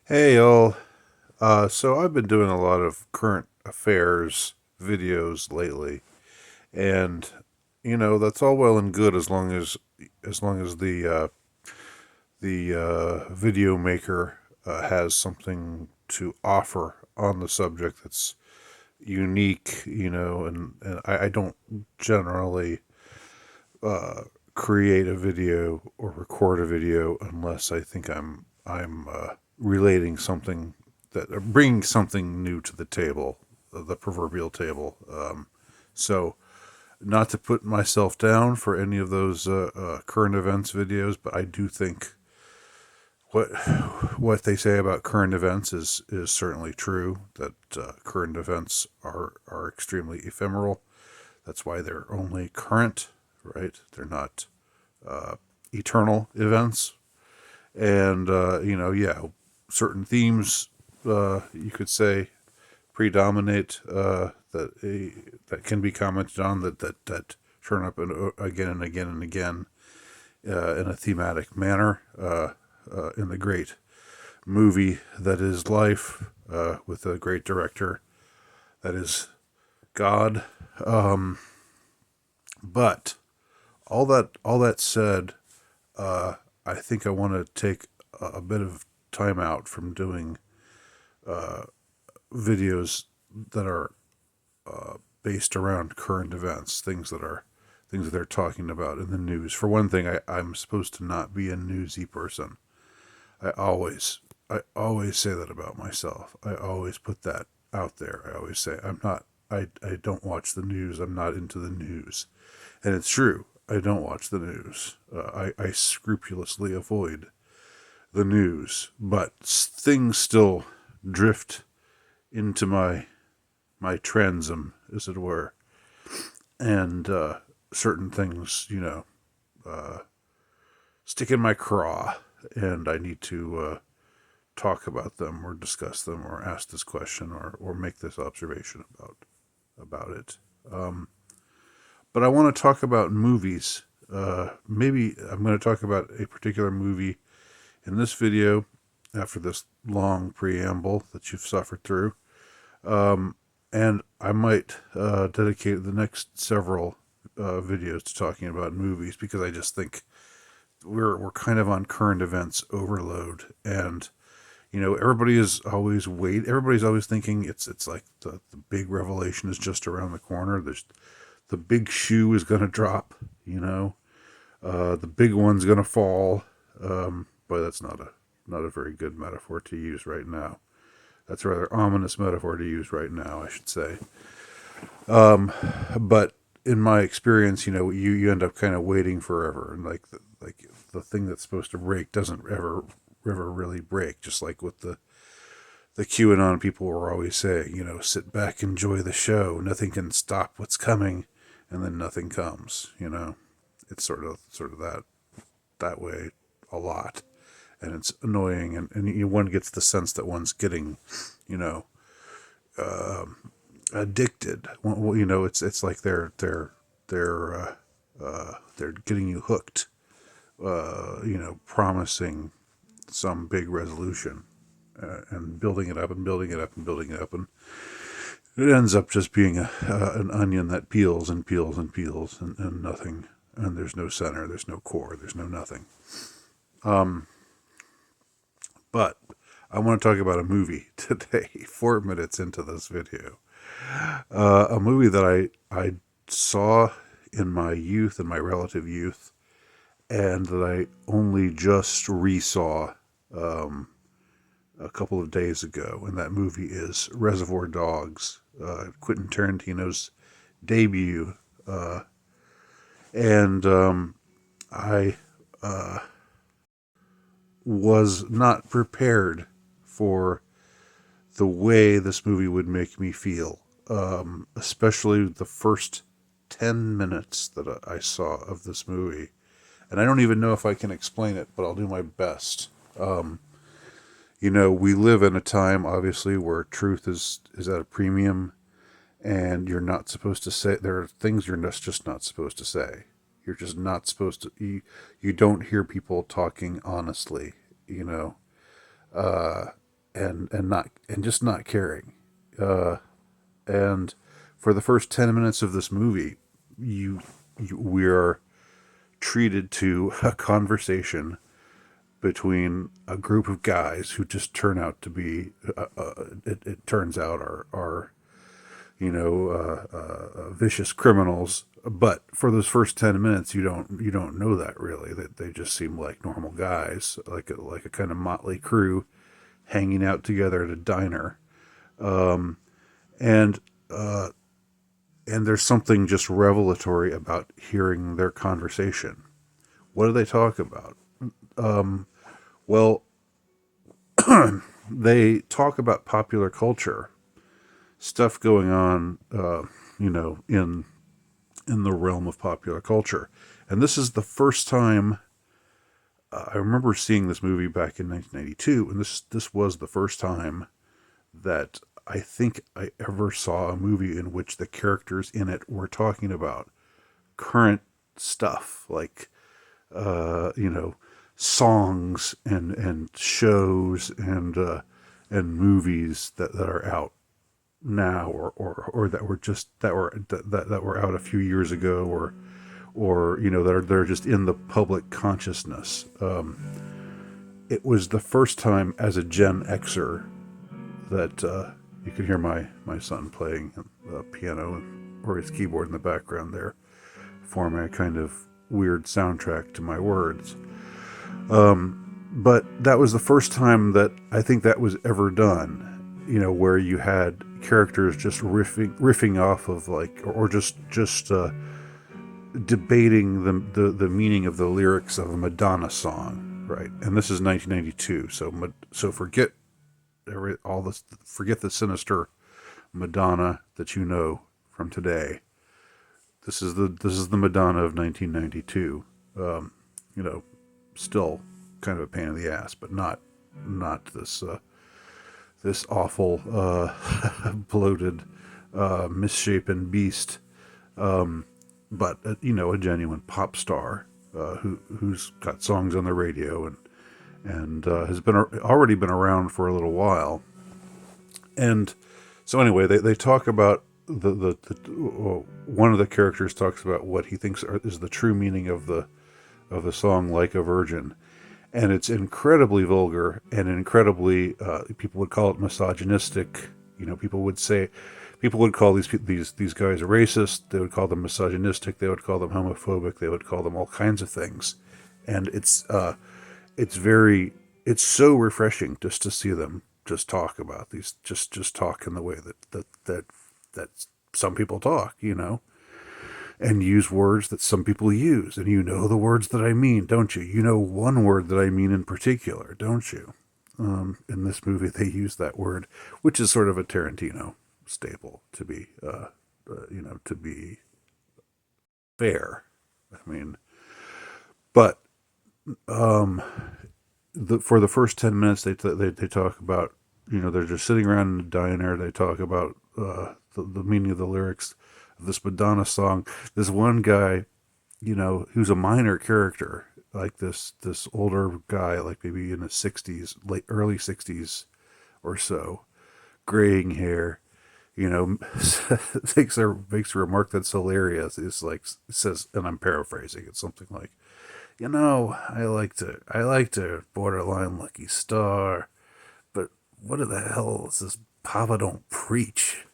Hey, y'all. So I've been doing a lot of current affairs videos lately, and that's all well and good as long as the video maker has something to offer on the subject that's unique, and I don't generally create a video or record a video unless I think I'm relating something that bringing something new to the table, the proverbial table. So not to put myself down for any of those current events videos, but I do think what what they say about current events is certainly true. That current events are extremely ephemeral. That's why they're only current, right? They're not eternal events. And yeah, certain themes you could say predominate that can be commented on that turn up again and again and again in a thematic manner in the great movie that is life with a great director that is God. But all that said, I think I want to take a bit of time out from doing videos that are based around current events, things that they're talking about in the news. For one thing, I'm supposed to not be a newsy person. I always I always say that about myself. I always put that out there. I always say I'm not. I don't watch the news. I'm not into the news, and it's true. I don't watch the news. I scrupulously avoid the news, but things still drift into my transom, as it were, and certain things, stick in my craw, and I need to talk about them or discuss them or ask this question or make this observation about it. But I want to talk about movies. Maybe I'm going to talk about a particular movie in this video after this long preamble that you've suffered through. And I might dedicate the next several videos to talking about movies because I just think we're kind of on current events overload, and everybody's always thinking it's like the big revelation is just around the corner. There's the big shoe is going to drop, the big one's going to fall. But that's not a very good metaphor to use right now. That's a rather ominous metaphor to use right now, I should say. But in my experience, you end up kind of waiting forever, and like the thing that's supposed to break doesn't ever really break. Just like with the QAnon people were always saying, sit back, enjoy the show. Nothing can stop what's coming, and then nothing comes. It's sort of that way a lot, and it's annoying, and one gets the sense that one's getting, you know, addicted. Well, it's like they're getting you hooked. Promising some big resolution and building it up and building it up and building it up, and it ends up just being an onion that peels and peels and peels and nothing. And there's no center, there's no core, there's no nothing. But I want to talk about a movie today, 4 minutes into this video. A movie that I saw in my youth, in my relative youth, and that I only just resaw a couple of days ago. And that movie is Reservoir Dogs, Quentin Tarantino's debut. And I was not prepared for the way this movie would make me feel, especially the first 10 minutes that I saw of this movie. And I don't even know if I can explain it, but I'll do my best. We live in a time, obviously, where truth is at a premium, and you're not supposed to say, there are things you're just not supposed to say. You're just not supposed to, you don't hear people talking honestly, and just not caring. And for the first 10 minutes of this movie, we are treated to a conversation between a group of guys who just turn out to be, it turns out, are vicious criminals. But for those first 10 minutes, you don't know that really. That they just seem like normal guys, like a kind of motley crew hanging out together at a diner. And and there's something just revelatory about hearing their conversation. What do they talk about? Well, they talk about popular culture, stuff going on, in the realm of popular culture. And this is the first time I remember seeing this movie back in 1992, and this was the first time that I think I ever saw a movie in which the characters in it were talking about current stuff, like songs and shows and movies that are out now, or that were out a few years ago, or that are just in the public consciousness. It was the first time as a Gen Xer that you could hear my son playing piano or his keyboard in the background there, forming a kind of weird soundtrack to my words. But that was the first time that I think that was ever done, where you had characters just riffing off of or just debating the meaning of the lyrics of a Madonna song, right? And this is 1992, so forget forget the sinister Madonna that you know from today. This is the Madonna of 1992. Still kind of a pain in the ass, but not this awful bloated misshapen beast. But a genuine pop star who's got songs on the radio and has already been around for a little while. And so anyway, they talk about the one of the characters talks about what he thinks is the true meaning of the song "Like a Virgin," and it's incredibly vulgar and incredibly people would call it misogynistic. People would call these guys racist. They would call them misogynistic. They would call them homophobic. They would call them all kinds of things. And it's so refreshing just to see them just talk about these, just talk in the way that some people talk, and use words that some people use. And the words that I mean, don't you? You know one word that I mean in particular, don't you? In this movie, they use that word, which is sort of a Tarantino staple, to be fair. I mean, but for the first 10 minutes, they talk about, they're just sitting around in a diner. They talk about the meaning of the lyrics of this Madonna song. This one guy, who's a minor character, like this older guy, like maybe in his 60s, early 60s or so, graying hair, makes a remark that's hilarious. It's like, it says, and I'm paraphrasing, it's something like, I like to borderline Lucky Star, but what the hell is this Papa Don't Preach?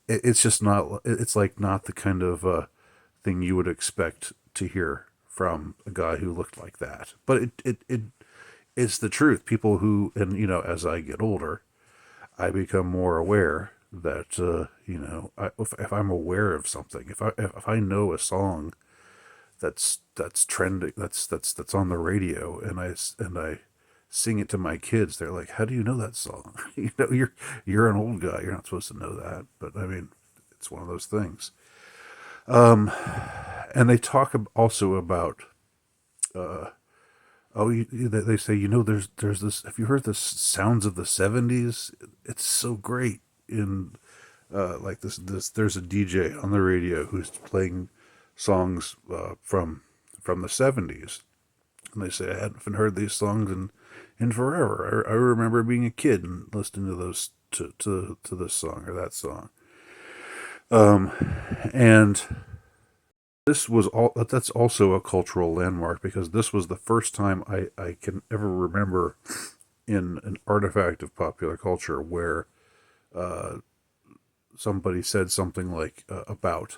It's just not, it's like not the kind of thing you would expect to hear from a guy who looked like that. But it's the truth. People who, and as I get older, I become more aware that if I'm aware of something, if I know a song that's trending, that's on the radio, and I sing it to my kids, they're like, "How do you know that song?" You're an old guy. You're not supposed to know that, but I mean, it's one of those things. And they talk also about. They say, there's this. Have you heard the sounds of the '70s? It's so great. Like this, there's a DJ on the radio who's playing songs from the '70s, and they say I haven't heard these songs in forever. I remember being a kid and listening to those to this song or that song. Um, and this was all. That's also a cultural landmark because this was the first time I can ever remember in an artifact of popular culture where somebody said something like about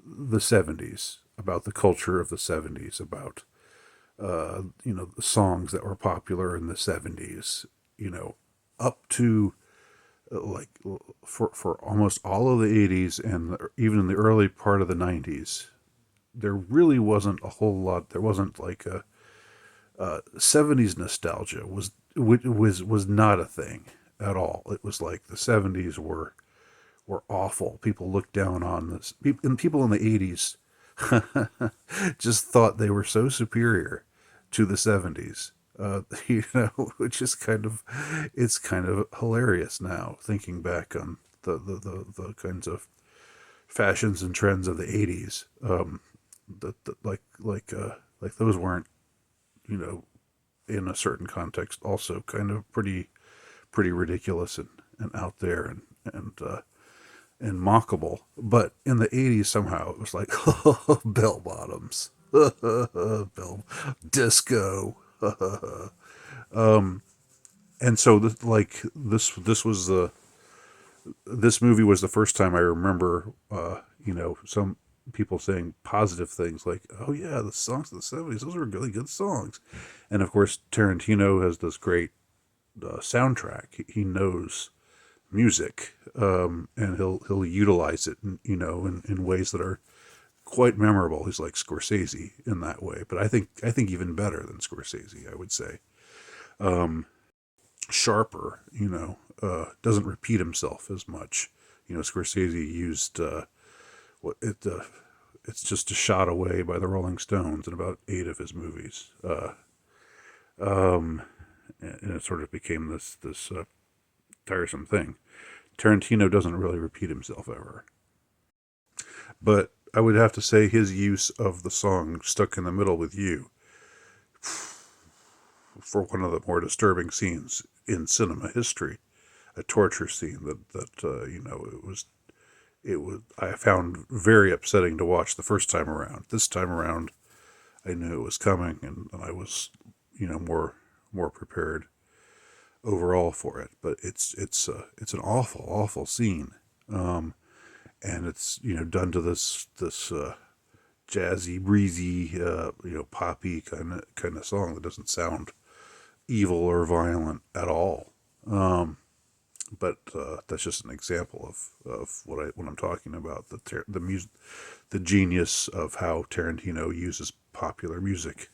the 70s, about the culture of the 70s, about the songs that were popular in the 70s, up to like for almost all of the 80s and even in the early part of the 90s. There really wasn't a whole lot. There wasn't like a 70s nostalgia was not a thing at all. It was like the 70s were awful. People looked down on this. And people in the 80s just thought they were so superior to the 70s. Which is it's kind of hilarious now thinking back on the kinds of fashions and trends of the 80s. Like those weren't, you know, in a certain context also kind of pretty ridiculous and out there and mockable. But in the 80s, somehow it was like, bell bottoms, bell disco. And so this movie was the first time I remember, some people saying positive things like, "Oh yeah, the songs of the '70s, those were really good songs," and of course Tarantino has this great soundtrack. He knows music, and he'll utilize it, in ways that are quite memorable. He's like Scorsese in that way, but I think even better than Scorsese, I would say. Sharper, doesn't repeat himself as much. Scorsese used what it it's just a shot away by the Rolling Stones in about 8 of his movies, and it sort of became this tiresome thing. Tarantino doesn't really repeat himself ever. But I would have to say his use of the song "Stuck in the Middle with You" for one of the more disturbing scenes in cinema history, a torture scene that I found very upsetting to watch the first time around. This time around, I knew it was coming, and I was, more prepared overall for it. But it's an awful scene, and it's done to this jazzy, breezy, poppy kind of song that doesn't sound evil or violent at all. But that's just an example of what I'm talking about, the music, the genius of how Tarantino uses popular music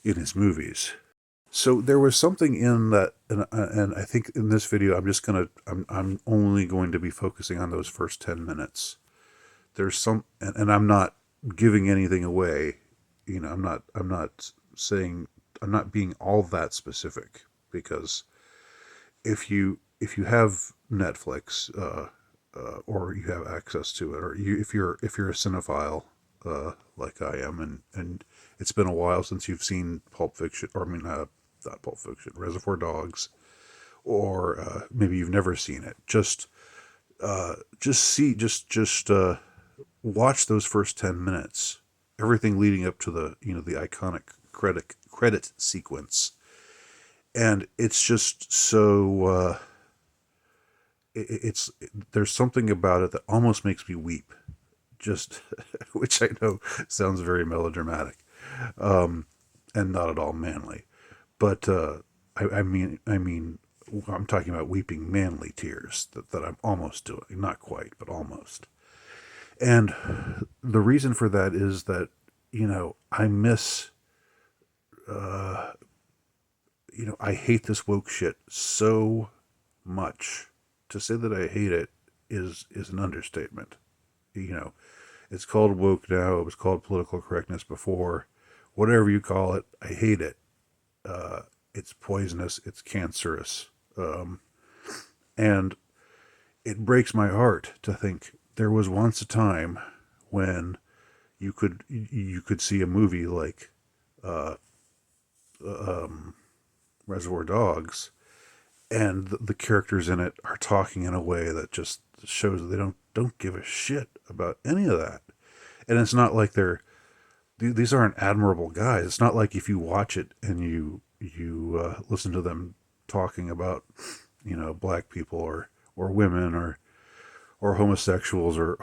in his movies. So there was something in that, and I think in this video I'm only going to be focusing on those first 10 minutes. There's and I'm not giving anything away. I'm not saying, I'm not being all that specific, because if you have Netflix, or you have access to it, or if you're a cinephile, like I am, and it's been a while since you've seen Pulp Fiction, or I mean, not Pulp Fiction, Reservoir Dogs, or maybe you've never seen it. Just watch those first 10 minutes, everything leading up to the iconic credit sequence, and it's just so. It's There's something about it that almost makes me weep, just which I know sounds very melodramatic, and not at all manly, but I mean, I'm talking about weeping manly tears that I'm almost doing, not quite, but almost. And the reason for that is that I miss, I hate this woke shit so much. To say that I hate it is an understatement. You know, it's called woke now. It was called political correctness before. Whatever you call it, I hate it. It's poisonous. It's cancerous, and it breaks my heart to think there was once a time when you could see a movie like Reservoir Dogs, and the characters in it are talking in a way that just shows that they don't give a shit about any of that. And it's not like these aren't admirable guys. It's not like if you watch it and you listen to them talking about black people or women or homosexuals or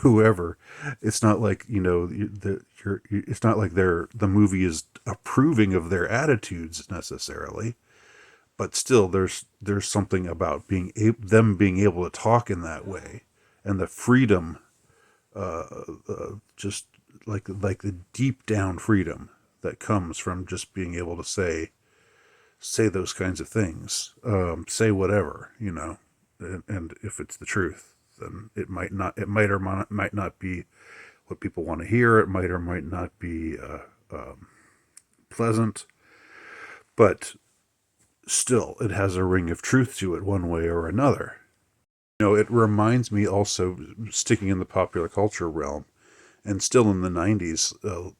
whoever. It's not like it's not like the movie is approving of their attitudes necessarily, but still there's something about them being able to talk in that way, and the freedom, just like the deep down freedom that comes from just being able to say those kinds of things, say whatever, and if it's the truth, then it might or might not be what people want to hear. It might or might not be pleasant, but still, it has a ring of truth to it one way or another. It reminds me also, sticking in the popular culture realm, and still in the 90s, a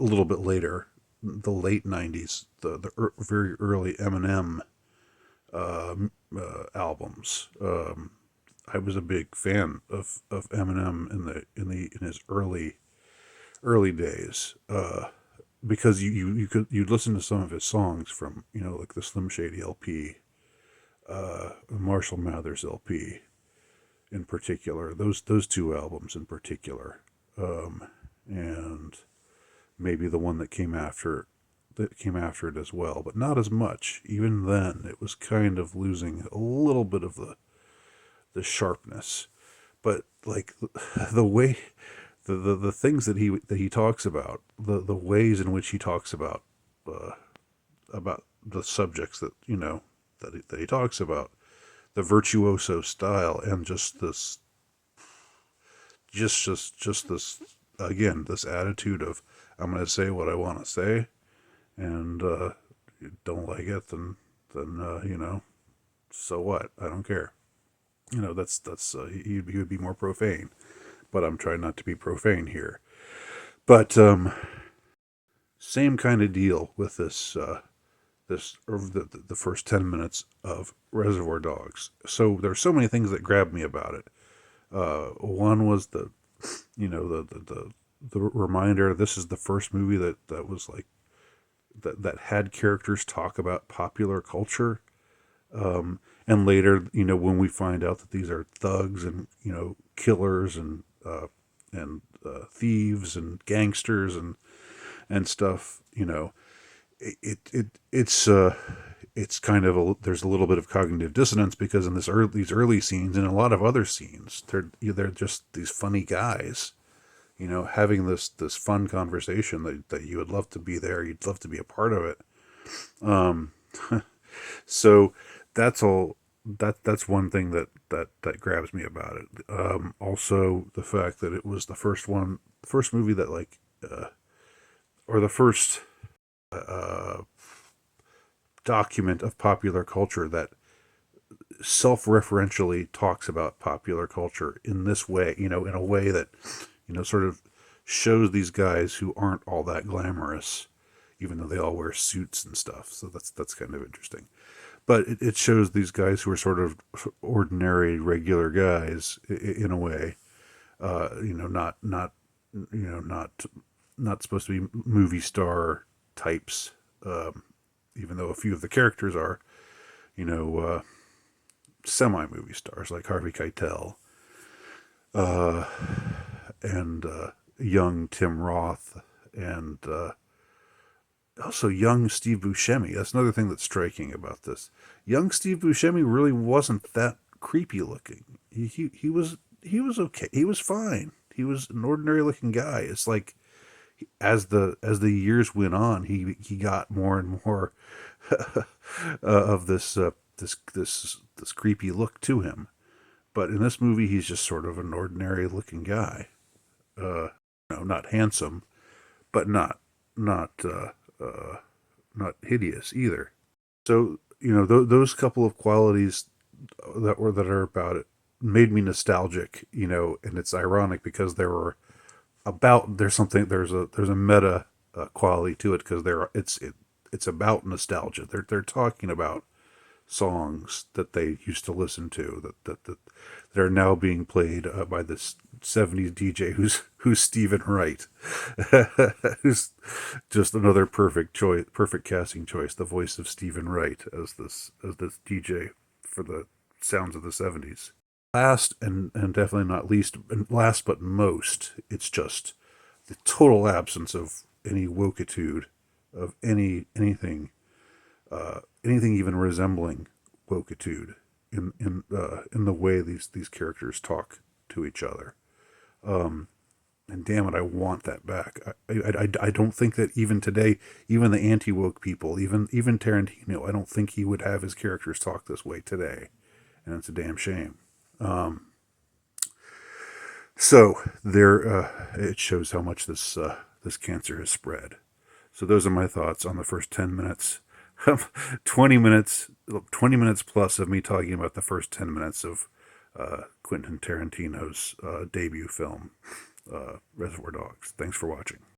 little bit later, the late 90s, the very early Eminem albums. I was a big fan of Eminem in his early days, because you'd listen to some of his songs from like the Slim Shady LP, Marshall Mathers LP in particular, those two albums in particular, and maybe the one that came after it as well, but not as much. Even then, it was kind of losing a little bit of the sharpness. But like the way the things that he talks about, the ways in which he talks about the subjects that he talks about, the virtuoso style, and just this, again, this attitude of, I'm going to say what I want to say, and you don't like it, then so what? I don't care. That's he would be more profane, but I'm trying not to be profane here. But same kind of deal with the first 10 minutes of Reservoir Dogs. So there's so many things that grabbed me about it. One was the reminder. This is the first movie that was like that had characters talk about popular culture. And later, when we find out that these are thugs and killers and thieves and gangsters and stuff, it's kind of there's a little bit of cognitive dissonance, because in these early scenes and a lot of other scenes, they're just these funny guys, having this fun conversation that you would love to be there, you'd love to be a part of it. So that's all. That's one thing that grabs me about it. Also, the fact that it was the first movie that or the first document of popular culture that self-referentially talks about popular culture in this way, in a way that, sort of shows these guys who aren't all that glamorous, even though they all wear suits and stuff. So that's kind of interesting. But it shows these guys who are sort of ordinary, regular guys in a way, not supposed to be movie star types, even though a few of the characters are, semi-movie stars, like Harvey Keitel, and young Tim Roth, and also young Steve Buscemi. That's another thing that's striking about this. Young Steve Buscemi really wasn't that creepy looking. He was okay. He was fine. He was an ordinary looking guy. It's like as the years went on, he got more and more of this creepy look to him. But in this movie, he's just sort of an ordinary looking guy. Not handsome, but not hideous either. So those couple of qualities that are about it made me nostalgic. And it's ironic because there's a meta quality to it, because it's about nostalgia. They're talking about songs that they used to listen to that are now being played by this 70s DJ who's Stephen Wright, who's just another perfect choice, perfect casting choice. The voice of Stephen Wright as this DJ for the sounds of the 70s. Last and definitely not least, and last but most, it's just the total absence of any wokitude, of anything even resembling wokitude in the way these characters talk to each other. And damn it, I want that back. I don't think that even today, even the anti-woke people, even Tarantino, I don't think he would have his characters talk this way today, and it's a damn shame. So there, it shows how much this cancer has spread. So those are my thoughts on the first 10 minutes. 20 minutes plus of me talking about the first 10 minutes of Quentin Tarantino's debut film, Reservoir Dogs. Thanks for watching.